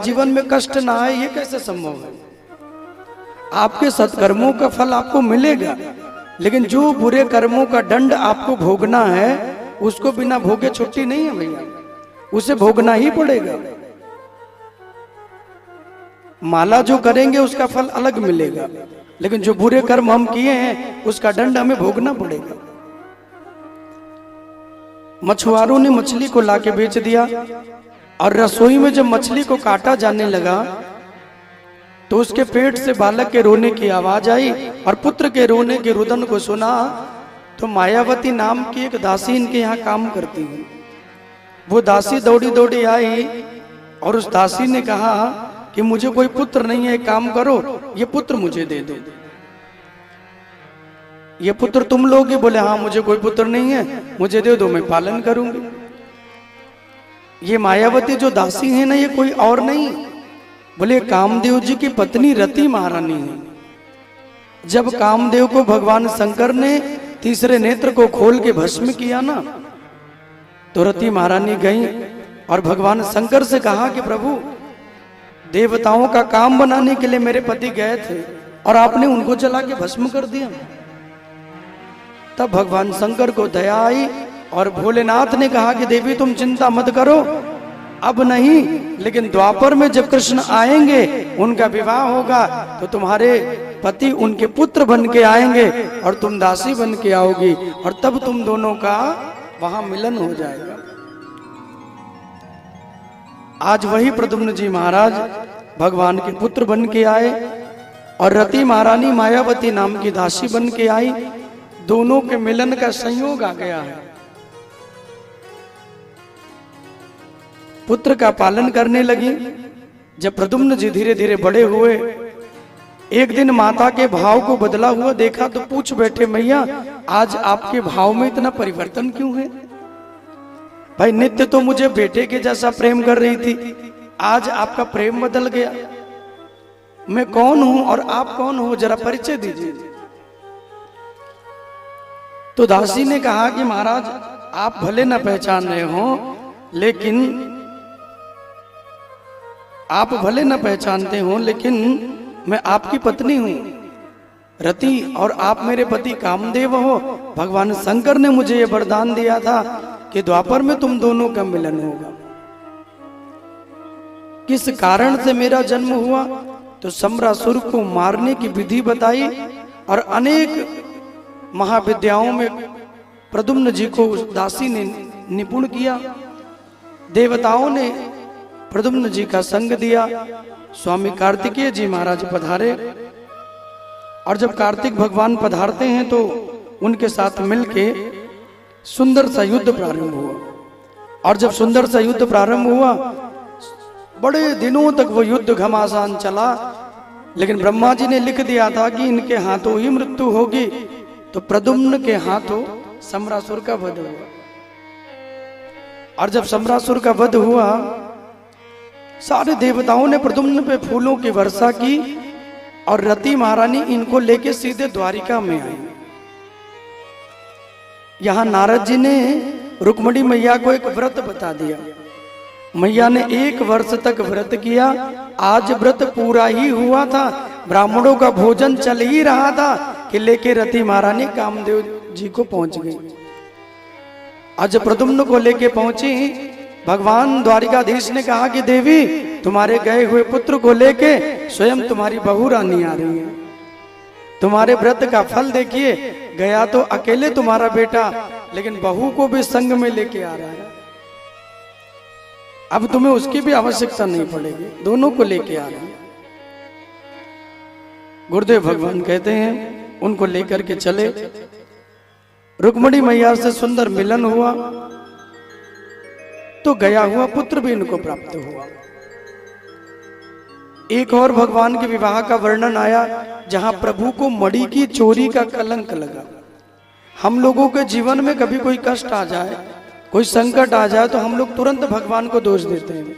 जीवन में कष्ट ना आए, ये कैसे संभव है? आपके सत्कर्मों का फल आपको मिलेगा, लेकिन जो बुरे कर्मों का दंड आपको भोगना है उसको बिना भोगे छुट्टी नहीं है भैया, उसे भोगना ही पड़ेगा। माला जो करेंगे उसका फल अलग मिलेगा, लेकिन जो बुरे कर्म हम किए हैं उसका दंड हमें भोगना पड़ेगा। मछुआरों ने मछली को लाके बेच दिया और रसोई में जब मछली को काटा जाने लगा तो उसके पेट से बालक के रोने की आवाज आई और पुत्र के रोने के रुदन को सुना। तो मायावती नाम की एक दासी इनके यहाँ काम करती है, वो दासी दौड़ी दौड़ी आई और उस दासी ने कहा कि मुझे कोई पुत्र नहीं है, एक काम करो ये पुत्र मुझे दे दो। ये पुत्र तुम लोगे? बोले हाँ, मुझे कोई पुत्र नहीं है, मुझे दे दो, मैं पालन करूंगी। ये मायावती जो दासी है ना, ये कोई और नहीं, बोले कामदेव जी की पत्नी रति महारानी है। जब कामदेव को भगवान शंकर ने तीसरे नेत्र को खोल के भस्म किया ना, तो रति महारानी गई और भगवान शंकर से कहा कि प्रभु, देवताओं का काम बनाने के लिए मेरे पति गए थे और आपने उनको जला के भस्म कर दिया। तब भगवान शंकर को दया आई और भोलेनाथ ने कहा कि देवी तुम चिंता मत करो, अब नहीं, लेकिन द्वापर में जब कृष्ण आएंगे उनका विवाह होगा तो तुम्हारे पति उनके पुत्र बन के आएंगे और तुम दासी बन के आओगी और तब तुम दोनों का वहां मिलन हो जाएगा। आज वही प्रद्युम्न जी महाराज भगवान के पुत्र बन के आए और रति महारानी मायावती नाम की दासी बन के आई। दोनों के मिलन का संयोग आ गया है। पुत्र का पालन करने लगी। जब प्रद्युम्न जी धीरे धीरे बड़े हुए, एक दिन माता के भाव को बदला हुआ देखा तो पूछ बैठे, मैया आज आपके भाव में इतना परिवर्तन क्यों है? भाई नित्य तो मुझे बेटे के जैसा प्रेम कर रही थी, आज आपका प्रेम बदल गया। मैं कौन हूं और आप कौन हो, जरा परिचय दीजिए। तो दासी ने कहा कि महाराज आप भले न पहचान रहे हो, लेकिन आप भले न पहचानते हो, लेकिन मैं आपकी पत्नी हूं रति और आप मेरे पति कामदेव हो। भगवान शंकर ने मुझे यह वरदान दिया था कि द्वापर में तुम दोनों का मिलन होगा। किस कारण से मेरा जन्म हुआ? तो सम्रासुर को मारने की विधि बताई और अनेक महाविद्याओं में प्रद्युम्न जी को दासी ने निपुण किया। देवताओं ने प्रद्युम्न जी का संग दिया। स्वामी कार्तिकेय जी महाराज पधारे और जब कार्तिक भगवान पधारते हैं तो उनके साथ मिलके सुंदर सा युद्ध प्रारंभ हुआ। और जब सुंदर सा युद्ध प्रारंभ हुआ, बड़े दिनों तक वो युद्ध घमासान चला, लेकिन ब्रह्मा जी ने लिख दिया था कि इनके हाथों ही मृत्यु होगी। तो प्रद्युम्न के हाथों सम्रासुर का वध हुआ। और जब सम्रासुर का वध हुआ, सारे देवताओं ने प्रद्युम्न पे फूलों की वर्षा की और रति महारानी इनको लेके सीधे द्वारिका में आई। यहां नारद जी ने रुक्मणी मैया को एक व्रत बता दिया। मैया ने 1 वर्ष तक व्रत किया। आज व्रत पूरा ही हुआ था, ब्राह्मणों का भोजन चल ही रहा था कि लेके रति महारानी कामदेव जी को पहुंच गई। आज प्रद्युम्न को लेके पहुंची, भगवान द्वारिकाधीश ने कहा कि देवी तुम्हारे गए हुए पुत्र को लेके स्वयं तुम्हारी बहू रानी आ रही है। तुम्हारे व्रत का फल देखिए, गया तो अकेले तुम्हारा बेटा, लेकिन बहू को भी संग में लेके आ रहा है। अब तुम्हें उसकी भी आवश्यकता नहीं पड़ेगी, दोनों को लेके आ रहा है। गुरुदेव भगवान कहते हैं उनको लेकर के चले। रुक्मणी मैया से सुंदर मिलन हुआ तो गया हुआ पुत्र भी इनको प्राप्त हुआ। एक और भगवान के विवाह का वर्णन आया जहां प्रभु को मणि की चोरी का कलंक लगा। हम लोगों के जीवन में कभी कोई कष्ट आ जाए, कोई संकट आ जाए तो हम लोग तुरंत भगवान को दोष देते हैं।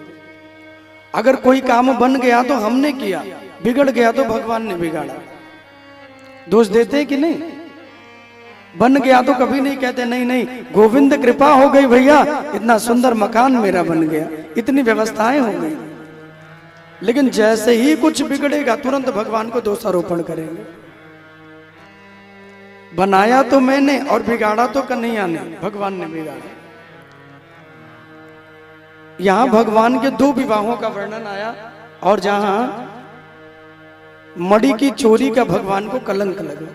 अगर कोई काम बन गया तो हमने किया, बिगड़ गया तो भगवान ने बिगाड़ा। दोष देते हैं कि नहीं? बन गया तो कभी नहीं कहते नहीं नहीं गोविंद कृपा हो गई भैया, इतना सुंदर मकान मेरा बन गया, इतनी व्यवस्थाएं हो गई। लेकिन जैसे ही कुछ बिगड़ेगा तुरंत भगवान को दोषारोपण करेंगे। बनाया तो मैंने और बिगाड़ा तो कन्हैया ने, भगवान ने बिगाड़ा। यहां भगवान के 2 विवाहों का वर्णन आया और जहां मणि की चोरी का भगवान को कलंक लगा।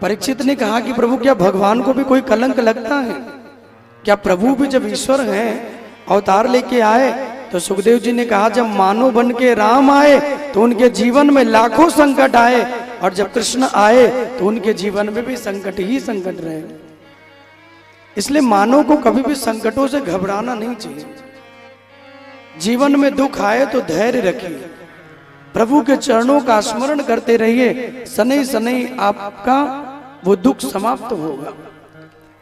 परीक्षित ने कहा कि प्रभु क्या भगवान को भी कोई कलंक लगता है? क्या प्रभु भी जब ईश्वर हैं अवतार लेके आए तो सुखदेव जी ने कहा जब मानव बन के राम आए तो उनके जीवन में लाखों संकट आए और जब कृष्ण आए तो उनके जीवन में भी संकट ही संकट रहे। इसलिए मानव को कभी भी संकटों से घबराना नहीं चाहिए। जीवन में दुख आए तो धैर्य रखिए, प्रभु के चरणों का स्मरण करते रहिए, सनई सनई आपका वो दुख समाप्त होगा।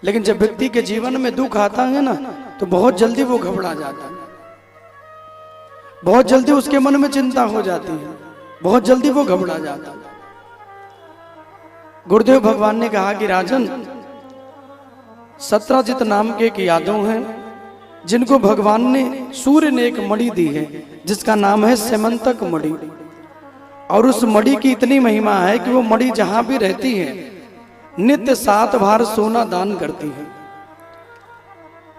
लेकिन जब व्यक्ति के जीवन में दुख आता है ना तो बहुत जल्दी वो घबरा जाता है, बहुत जल्दी उसके मन में चिंता हो जाती है, बहुत जल्दी वो घबरा जाता है। गुरुदेव भगवान ने कहा कि राजन, सत्राजित नाम के एक यादव हैं जिनको भगवान ने सूर्य ने एक मणि दी है जिसका नाम है सेमंतक मणि। और उस मणि की इतनी महिमा है कि वो मणि जहां भी रहती है नित्य 7 बार सोना दान करती है।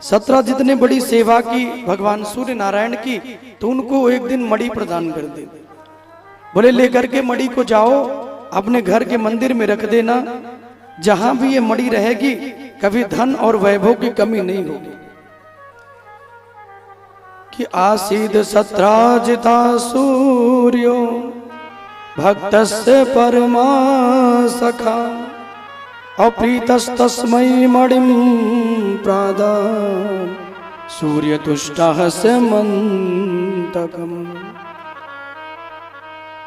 सत्राजित ने बड़ी सेवा की भगवान सूर्य नारायण की तो उनको एक दिन मणि प्रदान कर दी। बोले लेकर के मणि को जाओ अपने घर के मंदिर में रख देना, जहां भी ये मणि रहेगी कभी धन और वैभव की कमी नहीं होगी। कि आसीद सत्राजिता सूर्यो भक्तस्य परमा सखा अप्रीतस्तस्मै मणिं प्रादान् सूर्यतुष्टः सेमन्तकम्।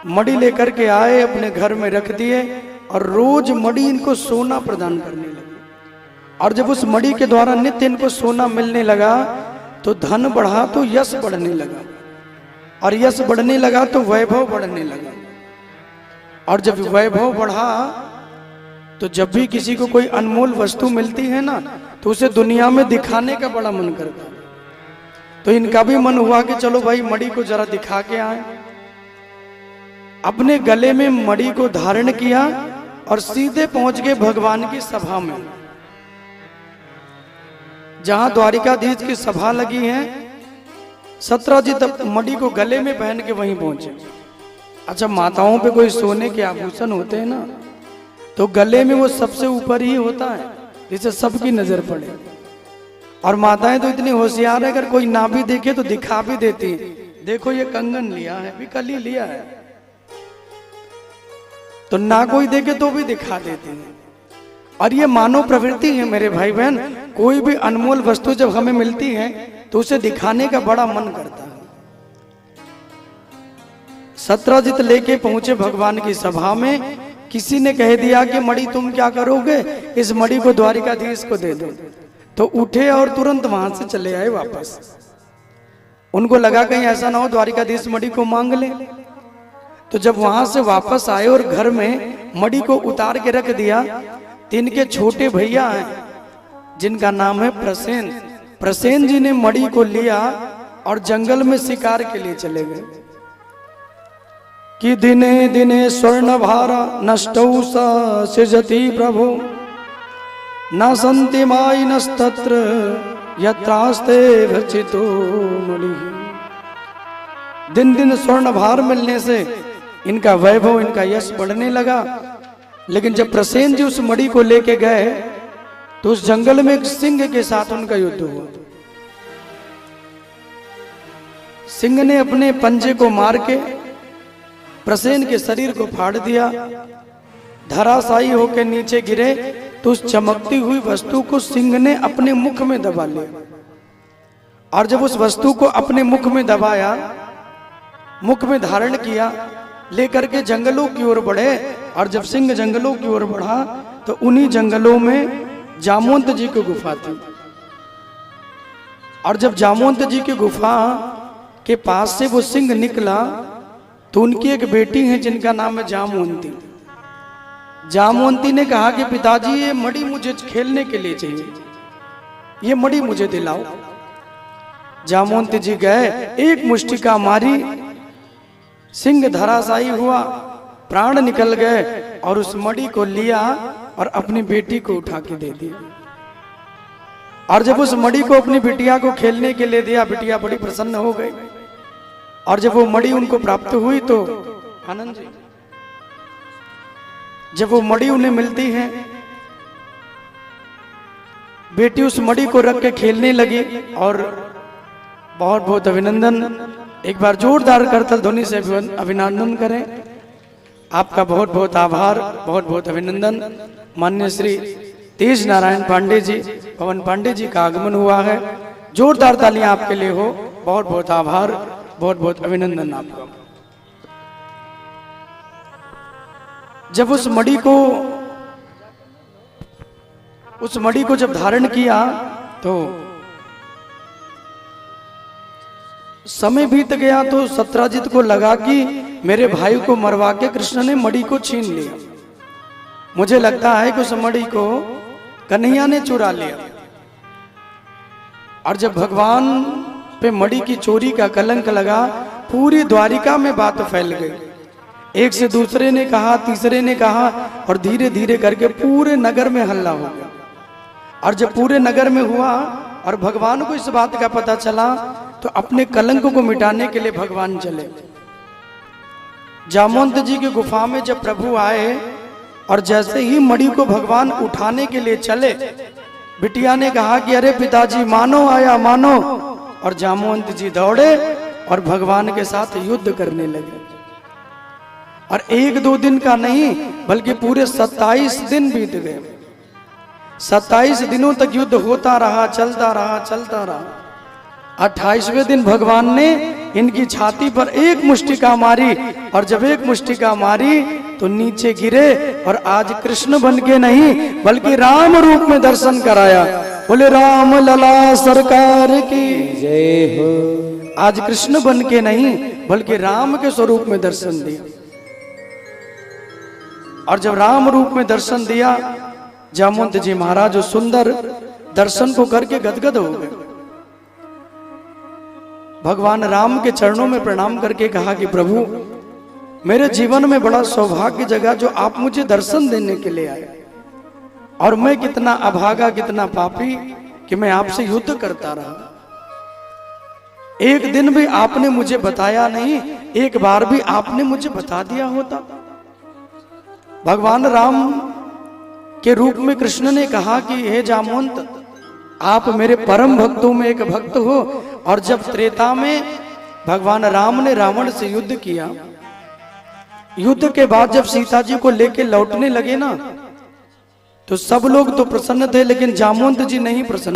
मणि लेकर के आए, अपने घर में रख दिए और रोज मणि इनको सोना प्रदान करने लगे। और जब उस मणि के द्वारा नित्य इनको सोना मिलने लगा तो धन बढ़ा तो यश बढ़ने लगा, और यश बढ़ने लगा तो वैभव बढ़ने लगा। और जब वैभव बढ़ा तो जब भी किसी को कोई अनमोल वस्तु मिलती है ना तो उसे दुनिया में दिखाने का बड़ा मन करता है। तो इनका भी मन हुआ कि चलो भाई मणि को जरा दिखा के आए। अपने गले में मणि को धारण किया और सीधे पहुंच गए भगवान की सभा में। जहां द्वारिकाधीश की सभा लगी है, सत्राजित मणि को गले में पहन के वहीं पहुंचे। अच्छा, माताओं पे कोई सोने के आभूषण होते हैं ना तो गले में वो सबसे ऊपर ही होता है जिससे सबकी नजर पड़े। और माताएं तो इतनी होशियार है, अगर कोई ना भी देखे तो दिखा भी देती है, देखो ये कंगन लिया है, भी कल ही लिया है। तो ना कोई देखे तो भी दिखा देती है। और ये मानव प्रवृत्ति है मेरे भाई बहन, कोई भी अनमोल वस्तु जब हमें मिलती है तो उसे दिखाने का बड़ा मन करता है। सत्राजित लेके पहुंचे भगवान की सभा में। किसी ने कह दिया कि मणि तुम क्या करोगे, इस मणि को द्वारिकाधीश को दे दो। तो उठे और तुरंत वहां से चले आए वापस। उनको लगा कहीं ऐसा ना हो द्वारिकाधीश मणि को मांग ले। तो जब वहां से वापस आए और घर में मणि को उतार के रख दिया, तो इनके छोटे भैया हैं जिनका नाम है प्रसेन। प्रसेन जी ने मणि को लिया और जंगल में शिकार के लिए चले गए। कि दिने दिने स्वर्ण भारा नष्टौ सृजति प्रभु न सन्ति मायिनस्तत्र यत्रास्ते भर्चितो मणि। दिन दिन स्वर्ण भार मिलने से इनका वैभव, इनका यश बढ़ने लगा। लेकिन जब प्रसेन जी उस मणि को लेके गए तो उस जंगल में एक सिंह के साथ उनका युद्ध हुआ। सिंह ने अपने पंजे को मार के प्रसेन के शरीर को फाड़ दिया। धराशायी होकर नीचे गिरे तो उस चमकती हुई वस्तु को सिंह ने अपने मुख में दबा लिया। और जब उस वस्तु को अपने मुख में दबाया, मुख में धारण किया, लेकर के जंगलों की ओर बढ़े। और जब सिंह जंगलों की ओर बढ़ा तो उन्हीं जंगलों में जामवंत जी की गुफा थी। और जब जामवंत जी की गुफा के पास से वो सिंह निकला तो उनकी एक बेटी है जिनका नाम है जामवंती। जामवंती ने कहा कि पिताजी ये मणि मुझे खेलने के लिए चाहिए, ये मणि मुझे दिलाओ। जामवंत जी गए, एक मुष्टिका मारी, सिंह धराशायी हुआ, प्राण निकल गए और उस मणि को लिया और अपनी बेटी को उठा के दे दी। और जब उस मणि को अपनी बिटिया को खेलने के लिए दिया, बिटिया बड़ी प्रसन्न हो गई। और जब वो मणि उनको प्राप्त हुई तो आनंद जी, जब वो मणि उन्हें मिलती है, बेटी उस मणि को रख के खेलने लगी। और बहुत बहुत अभिनंदन, एक बार जोरदार करतल ध्वनि से अभिनंदन करें। आपका बहुत बहुत आभार, बहुत बहुत अभिनंदन। माननीय श्री तेज नारायण पांडे जी, पवन पांडे जी का आगमन हुआ है। जोरदार तालियां आपके लिए हो। बहुत बहुत आभार, बहुत बहुत अभिनंदन आपका। जब उस मणि को जब धारण किया तो समय बीत गया तो सत्राजित को लगा कि मेरे भाई को मरवा के कृष्ण ने मणि को छीन लिया। मुझे लगता है कि उस मणि को कन्हैया ने चुरा लिया। और जब भगवान पे मणि की चोरी का कलंक लगा, पूरी द्वारिका में बात फैल गई। एक से दूसरे ने कहा, तीसरे ने कहा, और धीरे धीरे करके पूरे नगर में हल्ला हो गया। और जब पूरे नगर में हुआ और भगवान को इस बात का पता चला तो अपने कलंक को मिटाने के लिए भगवान चले। जामवंत जी की गुफा में जब प्रभु आए और जैसे ही मणि को भगवान उठाने के लिए चले, बिटिया ने कहा कि अरे पिताजी मानो आया मानो। और जामवंत जी दौड़े और भगवान के साथ युद्ध करने लगे। और एक दो दिन का नहीं बल्कि पूरे 27 दिन बीत गए। 27 दिनों तक युद्ध होता रहा, चलता रहा, चलता रहा। 28वें दिन भगवान ने इनकी छाती पर एक मुष्टिका मारी। और जब एक मुष्टिका मारी तो नीचे गिरे और आज कृष्ण बन के नहीं बल्कि राम रूप में दर्शन कराया। बोले राम लला सरकार की जय हो। आज कृष्ण बन के नहीं बल्कि राम के स्वरूप में दर्शन दिया। और जब राम रूप में दर्शन दिया, जामवंत जी महाराज जो सुंदर दर्शन को करके गदगद हो गए। भगवान राम के चरणों में प्रणाम करके कहा कि प्रभु, मेरे जीवन में बड़ा सौभाग्य जगा जो आप मुझे दर्शन देने के लिए आए। और मैं कितना अभागा, कितना पापी कि मैं आपसे युद्ध करता रहा। एक दिन भी आपने मुझे बताया नहीं, एक बार भी आपने मुझे बता दिया होता। भगवान राम के रूप में कृष्ण ने कहा कि हे जामवंत, आप मेरे परम भक्तों में एक भक्त हो। और जब त्रेता में भगवान राम ने रावण से युद्ध किया, युद्ध के बाद जब सीता जी को लेके लौटने लगे ना, तो सब लोग तो प्रसन्न थे लेकिन जामवंत जी नहीं प्रसन्न।